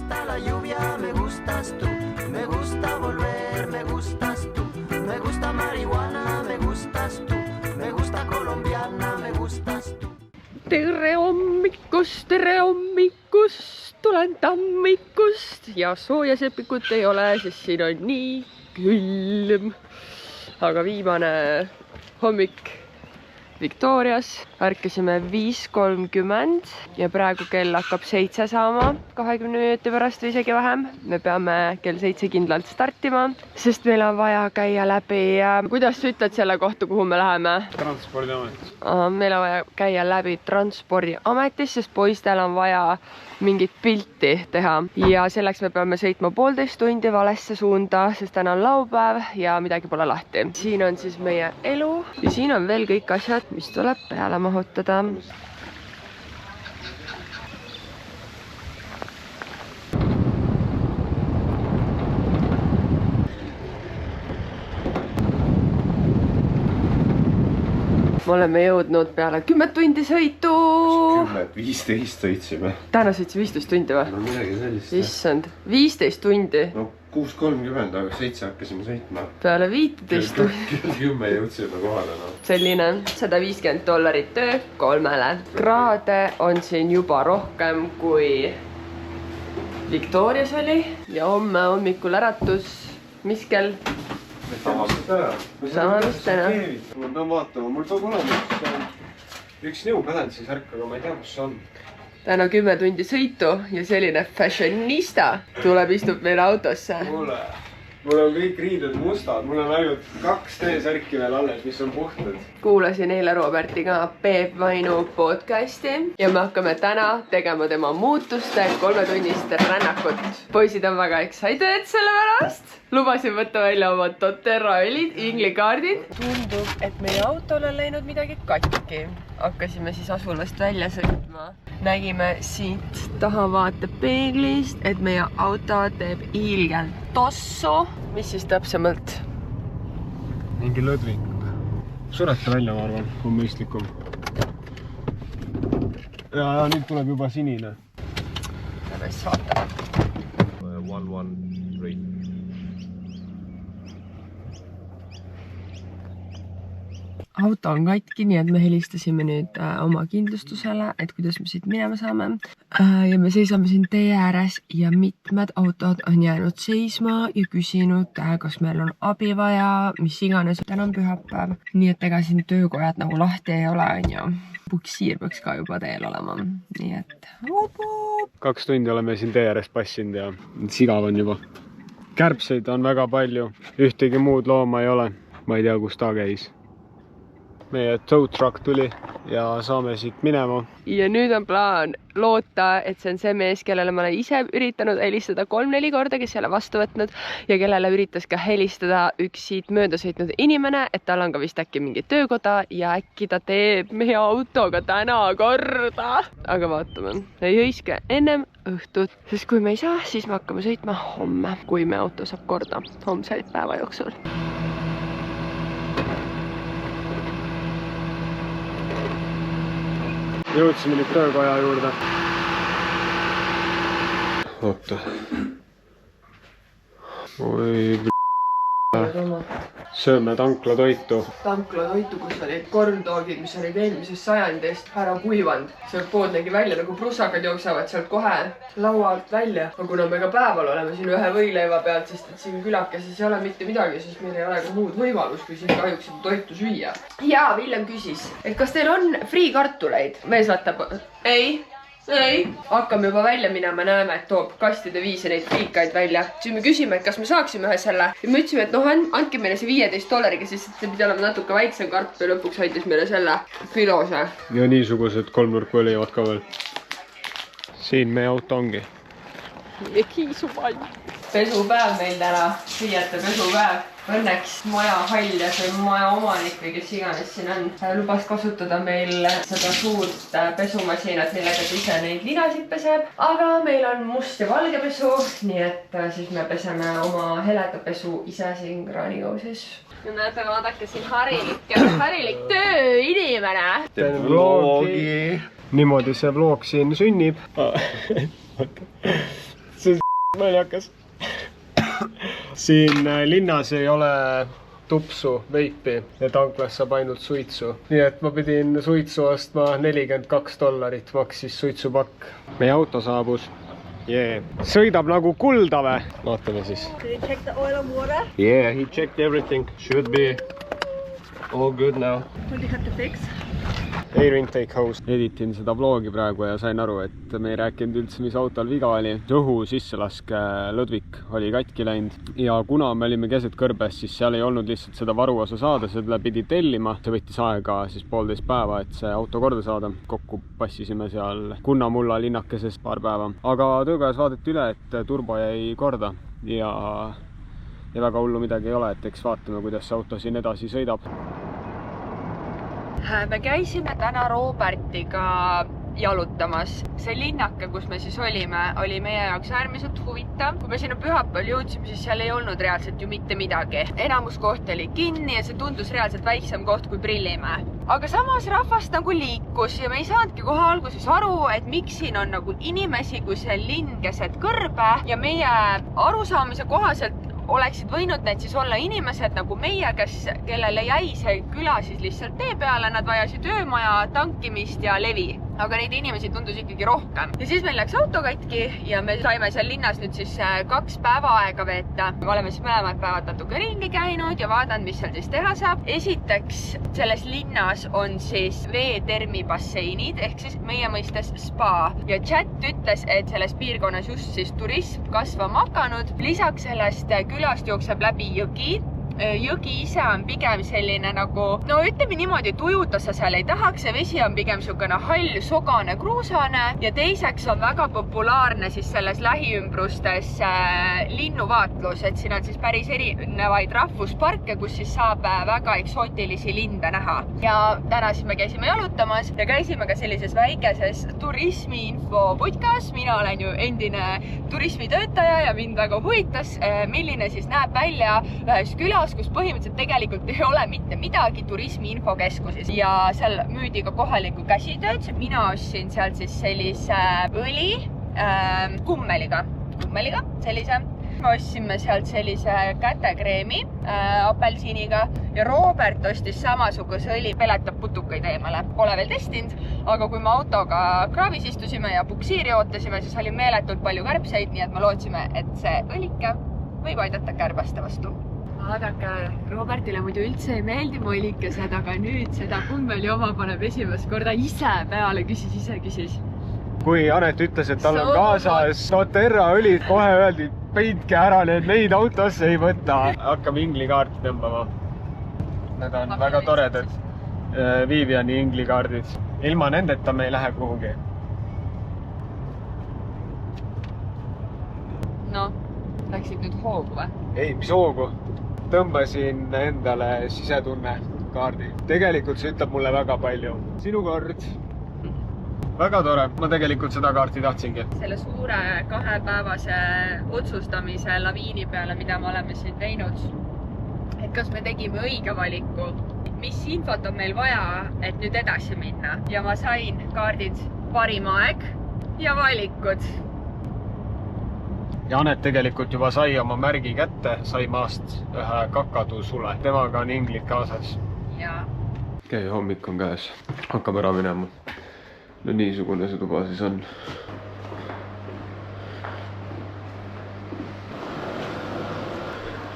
gusta la lluvia, me gustas tú. Me gusta volver, me gustas tú. Me gusta marihuana, me gustas tú. Me gusta colombiana, me gustas tú. Tere hommikust, tulen tammikust ja soojasepikut ei ole, sest siin on nii külm. Aga viimane hommik Victorias, ärkasime 5:30 ja praegu kell hakkab 7 saama, 20 minuti pärast või isegi vähem. Me peame kell 7 kindlalt startima, sest meil on vaja käia läbi, kuidas sa ütled selle kohta, kuhu me läheme? Transpordiamet. Meil on vaja käia läbi Transpordiametis, sest poistel on vaja mingit pilti teha ja selleks me peame sõitma 1,5 tundi valesse suunda, sest täna on laupäev ja midagi pole lahti. Siin on siis meie elu ja siin on veel kõik asjad, mis tuleb peale mahutada. Me oleme jõudnud peale 10 tundi sõitu. 10-15 sõitsime. Täna sõitsime 15 tundi või? No midagi sellist. Issand, 15 tundi. No 6:30, aga 7 hakkasime sõitma. Peale 15 tundi. Kell 10 jõudsime kohale. No. Selline $150 töö 3-le. Kraade on siin juba rohkem kui Victorias oli ja homme hommikul äratus, mis kell? Samast täna. Samast täna. Ma pean vaatama, mul peab olema üks nõupädend siis ärk, aga ma ei tea, kus see on. Täna 10 tundi sõitu ja selline fashionista tuleb, istub meile autosse. Mul on kõik riided mustad, mul on ainult 2 T-särki veel alles, mis on puhtad. Kuulasin eile Robertiga Peep Vainu podcasti ja me hakkame täna tegema tema muutuste 3-tunnist rännakut. Poisid on väga excited selle pärast. Lubasin võtta välja oma Doterra õlid, inglikaardid. Tundub, et meie autol on läinud midagi katki. Hakkasime siis asulast välja sõitma. Nägime siit tahavaatepeeglist, et meie auto teeb ilgelt tossu. Mis siis täpsemalt? Mingi lõdving. Sureta välja, ma arvan, on mõistlikum. Ja nüüd tuleb juba sinine. Lähme siis vaatame. 1-1-3. Auto on katki, nii et me helistasime nüüd oma kindlustusele, et kuidas me siit minema saame. Ja me seisame siin tee ääres ja mitmed autod on jäänud seisma ja küsinud, kas meil on abi vaja, mis iganes. Täna on pühapäev, nii et ega siin töökojad nagu lahti ei ole, on ju. Puksiir peaks ka juba teel olema, nii et 2 tundi oleme siin tee ääres passinud ja sigav on juba. Kärbseid on väga palju, ühtegi muud looma ei ole. Ma ei tea, kus ta käis. Meie tow truck tuli ja saame siit minema. Ja nüüd on plaan loota, et see on see mees, kellele ma olen ise üritanud helistada 3-4 korda, kes ei ole vastu võtnud ja kellele üritas ka helistada üks siit mööda sõitnud inimene, et tal on ka vist äkki mingi töökoda ja äkki ta teeb meie autoga täna korda. Aga vaatame, ei hõiske ennem õhtut, sest kui me ei saa, siis me hakkame sõitma homme, kui me auto saab korda homse päeva jooksul. Jõudsime nüüd töökoja juurde. Oota. Oi, sööme tanklatoitu. Tanklatoitu, kus olid korntoogid, mis olid eelmisest sajandist ära kuivanud. See pood nägi välja nagu prussakad jooksevad sealt kohe laua alt välja. Aga kuna me ka päeval oleme siin ühe võileiva pealt, sest et siin külakeses ei ole mitte midagi, siis meil ei ole ka muud võimalus, kui siin kahjuks seda toitu süüa. Ja Villem küsis, et kas teil on friikartuleid? Mees vaatab, ei. Hakkame juba välja minema, näeme, et toob kastide viisi neid friikaid välja. Siis me küsime, et kas me saaksime ühe selle. Ja me ütlesime, et noh, andke meile see $15, siis see pidi olema natuke väiksem karp ja lõpuks aitas meile selle filose. Ja niisugused 3-nurku olivad ka veel. Siin meie auto ongi. Ja kiisupall. Pesupäev meil täna, Fiate pesupäev. Õnneks maja hall ja see maja omanik või kes iganes siin on lubas kasutada meil seda suurt pesumasinat, millega ta ise neid linasid peseb. Aga meil on must ja valge pesu, nii et siis me peseme oma heleda pesu ise siin kraanikausis. Ja näete, vaadake siin harilik tööinimene. Teen vlogi. Niimoodi see vlog siin sünnib. see on naljakas. Siin linnas ei ole tupsu, veipi ja tanklas saab ainult suitsu. Nii et ma pidin suitsu ostma $42 maksis suitsupakk. Meie auto saabus. Yeah. Sõidab nagu kulda või? Vaatame siis. Did you check the oil and water? Yeah, he checked everything. Should be all good now. What do you have to fix? Air intake hose. Editin seda vlogi praegu ja sain aru, et me ei rääkinud üldse, mis autol viga oli. Õhu sisselaske lõdvik oli katki läinud ja kuna me olime keset kõrbes, siis seal ei olnud lihtsalt seda varuosa saada, seda pidi tellima. See võttis aega siis 1,5 päeva, et see auto korda saada. Kokku passisime seal Kunnamulla linnakeses paar päeva. Aga töökojas vaadati üle, et turbo jäi korda ja väga hullu midagi ei ole, et eks vaatame, kuidas see auto siin edasi sõidab. Me käisime täna Robertiga jalutamas. See linnake, kus me siis olime, oli meie jaoks äärmiselt huvitav. Kui me sinna pühapäeval jõudsime, siis seal ei olnud reaalselt ju mitte midagi. Enamus koht oli kinni ja see tundus reaalselt väiksem koht kui Prillimäe. Aga samas rahvast nagu liikus ja me ei saanudki kohe alguses aru, et miks siin on nagu inimesi, kui see linn keset kõrbe ja meie arusaamise kohaselt oleksid võinud need siis olla inimesed nagu meie, kellele jäi see küla siis lihtsalt tee peale, nad vajasid öömaja, tankimist ja levi. Aga neid inimesi tundus ikkagi rohkem. Ja siis meil läks auto katki ja me saime seal linnas nüüd siis 2 päeva aega veeta. Me oleme siis mõlemad päevad natuke ringi käinud ja vaadanud, mis seal siis teha saab. Esiteks, selles linnas on siis veetermibasseinid ehk siis meie mõistes spa. Ja chat ütles, et selles piirkonnas just siis turism kasvama hakanud. Lisaks sellest külast jookseb läbi jõgi. Jõgi ise on pigem selline nagu, no ütleme niimoodi, tujuda sa seal ei tahaks, see vesi on pigem sukene hall, sogane, kruusane ja teiseks on väga populaarne siis selles lähiümbrustes linnuvaatlus, et siin on siis päris erinevaid rahvusparke, kus siis saab väga eksootilisi linde näha. Ja täna siis me käisime jalutamas ja käisime ka sellises väikeses turismiinfo putkas. Mina olen ju endine turismitöötaja ja mind väga huvitas, milline siis näeb välja ühes külas, kus põhimõtteliselt tegelikult ei ole mitte midagi turismi-infokeskuses ja seal müüdi ka kohalikku käsitööd. Mina ostsin sealt siis sellise õli kummeliga, sellise. Me ostsime sealt sellise kätekreemi apelsiniga ja Robert ostis samasuguse õli, peletab putukaid eemale. Pole veel testinud, aga kui me autoga kraavis istusime ja puksiiri ootasime, siis oli meeletult palju kärbseid, nii et me lootsime, et see õlike võib aidata kärbaste vastu. Vaadake, Robertile muidu üldse ei meeldi mollikesed, aga nüüd seda kummeli oma paneb esimest korda ise peale, küsis. Kui Anet ütles, et tal on kaasas Doterra õlid, kohe öeldi, peitke ära neid autosse ei võta. Hakkame inglikaarti tõmbama. Need on väga toredad Viviani inglikaardid. Ilma nendeta me ei lähe kuhugi. No, läksid nüüd hoogu või? Ei, mis hoogu? Tõmbasin endale sisetunne kaardi. Tegelikult see ütleb mulle väga palju. Sinu kord. Väga tore. Ma tegelikult seda kaarti tahtsingi. Selle suure 2-päevase otsustamise laviini peale, mida me oleme siin teinud, et kas me tegime õige valiku, mis infot on meil vaja, et nüüd edasi minna. Ja ma sain kaardid parim aeg ja valikud. Ja Anet tegelikult juba sai oma märgi kätte, sai maast ühe kakadusule. Temaga on inglid kaasas. Ja. Okei, hommik on käes. Hakkame ära minema. No niisugune see tuba siis on.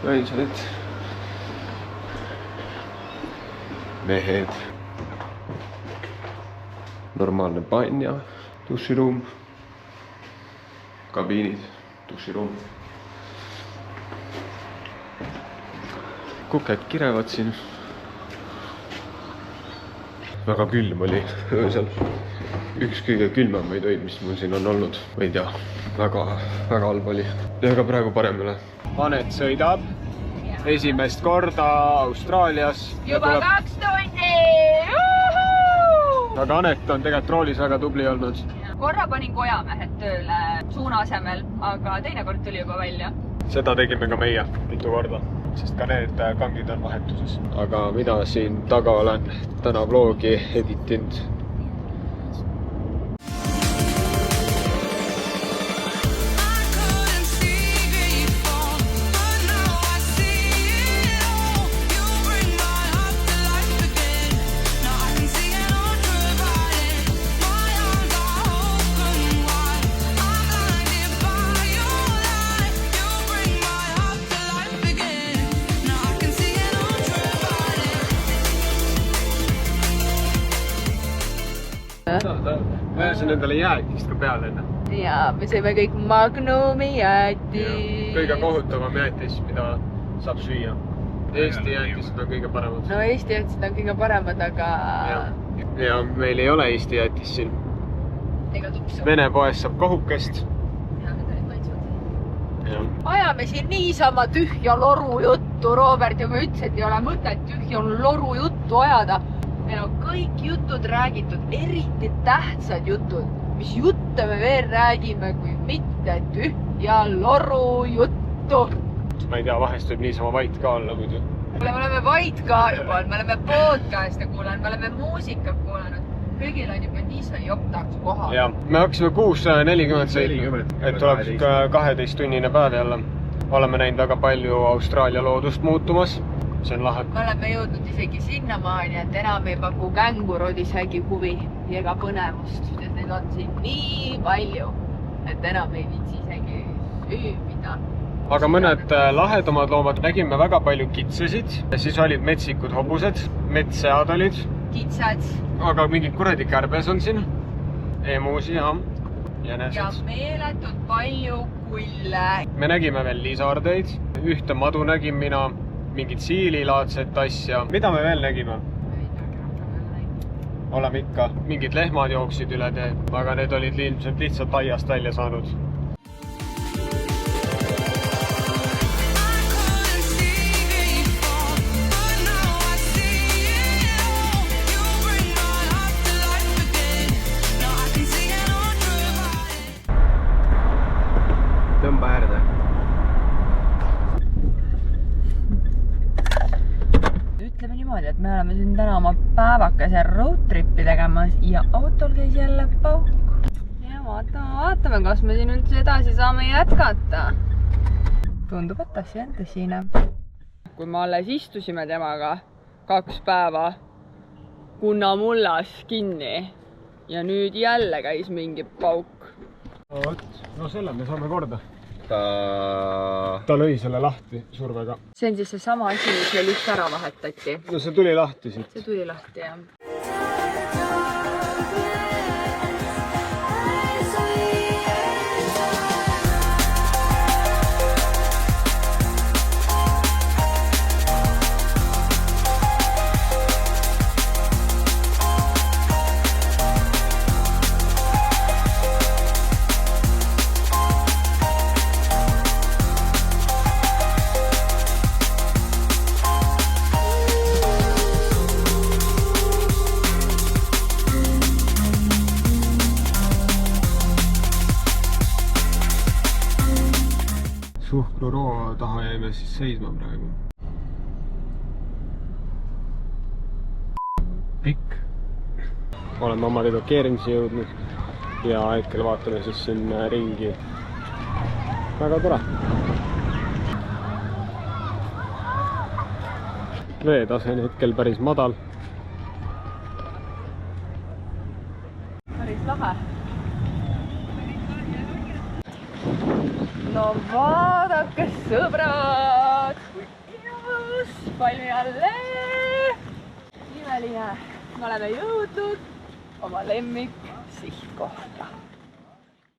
Nainsalid. Mehed. Normaalne banja. Duširuum. Kabiinid. Duširuum. Kuked kirevad siin. Väga külm oli öösel. Üks kõige külmemaid öid, mis mul siin on olnud. Ma ei tea, väga halb oli. Ja ka praegu parem üle. Anet sõidab esimest korda Austraalias. Juba 2 tundi! Aga Anet on tegelikult roolis väga tubli olnud. Korra panin kojamehed tööle suuna asemel, aga teine kord tuli juba välja. Seda tegime ka meie mitu korda, sest ka need kangid on vahetuses. Aga mina siin taga olen täna vlogi editinud. ma ajasin endale jäätist ka peale enne. ja me sõime kõik Magnumi jäätis. Kõige kohutavam jäätis, mida saab süüa. Eesti jäätised on kõige paremad. No Eesti jäätised on kõige paremad, aga... Ja meil ei ole Eesti jäätis siin. Ega tupsu. Vene poes saab kohukest. Ja, need olid maitsvad. Ajame siin niisama tühja loru juttu, Robert juba ütles, et ei ole mõtet tühja loru juttu ajada. Meil on kõik jutud räägitud, eriti tähtsad jutud. Mis jutte me veel räägime, kui mitte tühja loru juttu. Ma ei tea, vahest võib niisama vait ka olla muidu. Me oleme vait ka juba, me oleme podcast'e kuulanud, me oleme muusikat kuulanud. Kõigil on juba niisama joptaks kohal. Ja, me hakkasime 6:40 sõitma, et tuleb 12-tunnine päev jälle. Oleme näinud väga palju Austraalia loodust muutumas. See on lahe. Me oleme jõudnud isegi sinnamaani, et enam ei paku kängurud isegi huvi ega põnevust, sest neid on siin nii palju, et enam ei viitsi isegi süübida. Aga mõned lahedamad loomad nägime väga palju kitsesid, siis olid metsikud hobused, metssead olid. Kitsad. Aga mingid kuradi kärbes on siin, emusi ja Ja jänesed. meeletult palju kulle. Me nägime veel liisardeid, ühte madu nägin mina, mingit siililaadset asja. Mida me veel nägime? Oleme ikka, mingid lehmad jooksid üle tee, aga need olid ilmselt lihtsalt aiast välja saanud. Tõmba äärde. Ütleme niimoodi, et me oleme siin täna oma päevakese roadtripi tegemas ja autol käis jälle pauk. Ja vaatame, kas me siin üldse edasi saame jätkata. Tundub, et asi on tõsine. Kui me alles istusime temaga 2 päeva kunnamullas kinni ja nüüd jälle käis mingi pauk. No selle me saame korda. Ta lõi selle lahti survega. See on siis see sama asi, mis meil just ära vahetati. No see tuli lahti siit. See tuli lahti, jah. Suhkruroo taha jäime siis seisma praegu. Pikk. Oleme oma redokeerimise jõudnud ja hetkel vaatame siis siin ringi. Väga tore. Veetase on hetkel päris madal. Päris lahe. No vaadake, sõbrad, kui ilus, palju jälle imeline. Me oleme jõudnud oma lemmik sihtkohta.